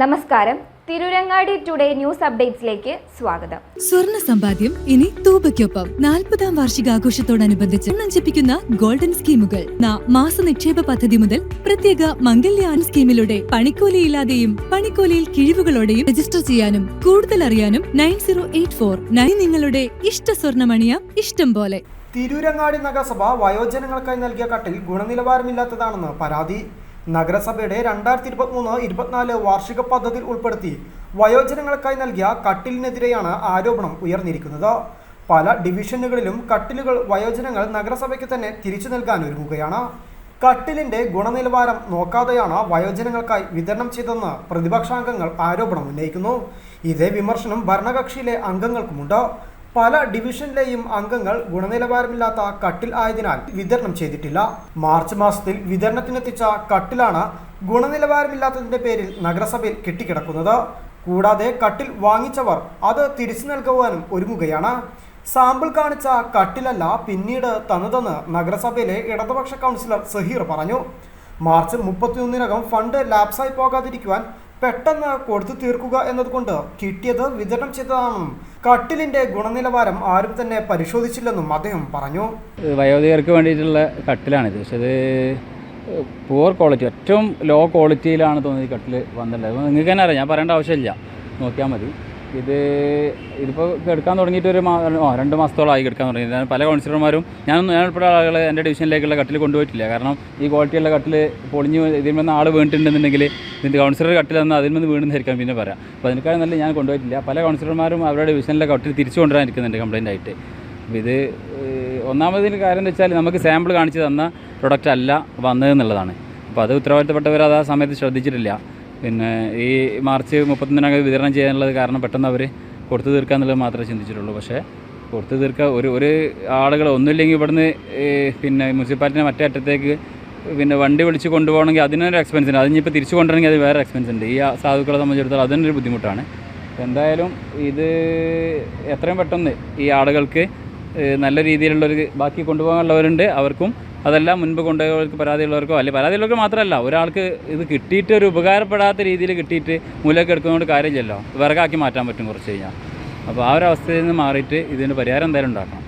നമസ്കാരം. Tirurangadi today news അപ്ഡേറ്റ്സിലേക്ക് സ്വാഗതം. സ്വർണ്ണ സമ്പാദ്യം ഇനി തൂബയ്ക്കൊപ്പം 40ാം വാർഷികാഘോഷത്തോടനുബന്ധിച്ച് നഞ്ചിപ്പിക്കുന്ന ഗോൾഡൻ സ്കീമുകൾ. മാസ നിക്ഷേപ പദ്ധതി മുതൽ പ്രത്യേക മംഗല്യാൻ സ്കീമിലൂടെ പണിക്കൂലിയില്ലാതെയും പണിക്കൂലിയിൽ കിഴിവുകളോടെയും രജിസ്റ്റർ ചെയ്യാനും കൂടുതൽ അറിയാനും 9084 നിങ്ങളുടെ ഇഷ്ട സ്വർണ്ണമണിയാം ഇഷ്ടം പോലെ. തിരൂരങ്ങാടി നഗരസഭ വയോജനങ്ങൾക്കായി നൽകിയ കട്ടിൽ ഗുണനിലവാരമില്ലാത്തതാണെന്ന് പരാതി. നഗരസഭയുടെ 2023-24 വാർഷിക പദ്ധതിയിൽ ഉൾപ്പെടുത്തി വയോജനങ്ങൾക്കായി നൽകിയ കട്ടിലിനെതിരെയാണ് ആരോപണം ഉയർന്നിരിക്കുന്നത്. പല ഡിവിഷനുകളിലും കട്ടിലുകൾ വയോജനങ്ങൾ നഗരസഭയ്ക്ക് തന്നെ തിരിച്ചു നൽകാൻ ഒരുങ്ങുകയാണ്. കട്ടിലിന്റെ ഗുണനിലവാരം നോക്കാതെയാണ് വയോജനങ്ങൾക്കായി വിതരണം ചെയ്തതെന്ന് പ്രതിപക്ഷാംഗങ്ങൾ ആരോപണം ഉന്നയിക്കുന്നു. ഇതേ വിമർശനം ഭരണകക്ഷിയിലെ അംഗങ്ങൾക്കുമുണ്ട്. പല ഡിവിഷനിലെയും അംഗങ്ങൾ ഗുണനിലവാരമില്ലാത്ത കട്ടിൽ ആയതിനാൽ വിതരണം ചെയ്തിട്ടില്ല. മാർച്ച് മാസത്തിൽ വിതരണത്തിനെത്തിച്ച കട്ടിലാണ് ഗുണനിലവാരമില്ലാത്തതിന്റെ പേരിൽ നഗരസഭയിൽ കെട്ടിക്കിടക്കുന്നത്. കൂടാതെ കട്ടിൽ വാങ്ങിച്ചവർ അത് തിരിച്ചു നൽകുവാനും ഒരുങ്ങുകയാണ്. സാമ്പിൾ കാണിച്ച കട്ടിലല്ല പിന്നീട് തന്നതെന്ന് നഗരസഭയിലെ ഇടതുപക്ഷ കൗൺസിലർ സഹീർ പറഞ്ഞു. മാർച്ച് 31-നകം ഫണ്ട് ലാപ്സായി പോകാതിരിക്കുവാൻ പെട്ടെന്ന് കൊടുത്തു തീർക്കുക എന്നതുകൊണ്ട് കിട്ടിയത് വിതരണം ചെയ്തതാണെന്നും കട്ടിലിന്റെ ഗുണനിലവാരം ആരും തന്നെ പരിശോധിച്ചില്ലെന്നും അദ്ദേഹം പറഞ്ഞു. വയോധികർക്ക് വേണ്ടിയിട്ടുള്ള കട്ടിലാണിത്. പക്ഷേ ഇത് പുവർ ക്വാളിറ്റി, ഏറ്റവും ലോ ക്വാളിറ്റിയിലാണ് തോന്നുന്നത് ഈ കട്ടിൽ വന്നിട്ടുള്ളത്. നിങ്ങൾക്ക് തന്നെ അറിയാം, ഞാൻ പറയേണ്ട ആവശ്യമില്ല, നോക്കിയാൽ മതി. ഇതിപ്പോൾ എടുക്കാൻ തുടങ്ങിയിട്ട് 2 മാസത്തോളമായി എടുക്കാൻ തുടങ്ങി. പല കൗൺസിലർമാരും ഞാൻ ഉൾപ്പെടെ ആളുകൾ എൻ്റെ ഡിവിഷനിലേക്കുള്ള കട്ടിൽ കൊണ്ടുപോയിട്ടില്ല. കാരണം ഈ ക്വാളിറ്റിയുള്ള കട്ടിൽ പൊളിഞ്ഞ് ഇതിൽ നിന്ന് ആൾ വീണിട്ടുണ്ടെന്നുണ്ടെങ്കിൽ ഇതിൻ്റെ കൗൺസിലർ കട്ടിൽ തന്ന് അതിൽ നിന്ന് വീണെന്നായിരിക്കാം പിന്നെ പറയാം. അപ്പോൾ അതിനേക്കാളും നല്ല ഞാൻ കൊണ്ടുപോയിട്ടില്ല. പല കൗൺസിലർമാരും അവരുടെ ഡിവിഷനിലെ കട്ടിൽ തിരിച്ചു കൊണ്ടുവരാനിരിക്കുന്നുണ്ട് കംപ്ലയിൻ്റ് ആയിട്ട്. അപ്പോൾ ഇത് ഒന്നാമതിന് കാര്യം എന്ന് വെച്ചാൽ നമുക്ക് സാമ്പിൾ കാണിച്ച് തന്ന പ്രൊഡക്റ്റ് അല്ല വന്നതെന്നുള്ളതാണ്. അപ്പോൾ അത് ഉത്തരവാദിത്തപ്പെട്ടവർ അത് ആ സമയത്ത് ശ്രദ്ധിച്ചിട്ടില്ല. പിന്നെ ഈ മാർച്ച് 31-നകം വിതരണം ചെയ്യാനുള്ളത് കാരണം പെട്ടെന്ന് അവർ കൊടുത്തു തീർക്കുക എന്നുള്ളത് മാത്രമേ ചിന്തിച്ചിട്ടുള്ളൂ. പക്ഷേ കൊടുത്തു തീർക്കുക ഒരു ആളുകൾ ഒന്നുമില്ലെങ്കിൽ ഇവിടുന്ന് പിന്നെ മുനിസിപ്പാലിറ്റിൻ്റെ മറ്റേ അറ്റത്തേക്ക് പിന്നെ വണ്ടി വിളിച്ച് കൊണ്ടുപോകണമെങ്കിൽ അതിനൊരു എക്സ്പെൻസ് ഉണ്ട്. അതിനിപ്പോൾ തിരിച്ചു കൊണ്ടുവരണമെങ്കിൽ അത് വേറെ എക്സ്പെൻസ് ഉണ്ട്. ഈ സാധുക്കളെ സംബന്ധിച്ചിടത്തോളം അതിനൊരു ബുദ്ധിമുട്ടാണ്. എന്തായാലും ഇത് എത്രയും പെട്ടെന്ന് ഈ ആളുകൾക്ക് നല്ല രീതിയിലുള്ളൊരു ബാക്കി കൊണ്ടുപോകാനുള്ളവരുണ്ട്, അവർക്കും അതെല്ലാം മുൻപ് കൊണ്ടുപോയവർക്ക് പരാതിയുള്ളവർക്കോ അല്ലെങ്കിൽ പരാതിയുള്ളവർക്ക് മാത്രമല്ല, ഒരാൾക്ക് ഇത് കിട്ടിയിട്ട് ഒരു ഉപകാരപ്പെടാത്ത രീതിയിൽ കിട്ടിയിട്ട് മൂലയ്ക്ക് എടുക്കുന്നതുകൊണ്ട് കാര്യമില്ലല്ലോ, വിറകാക്കി മാറ്റാൻ പറ്റും കുറച്ച് കഴിഞ്ഞാൽ. അപ്പോൾ ആ ഒരു അവസ്ഥയിൽ നിന്ന് മാറിയിട്ട് ഇതിന് പരിഹാരം എന്തായാലും ഉണ്ടാക്കണം.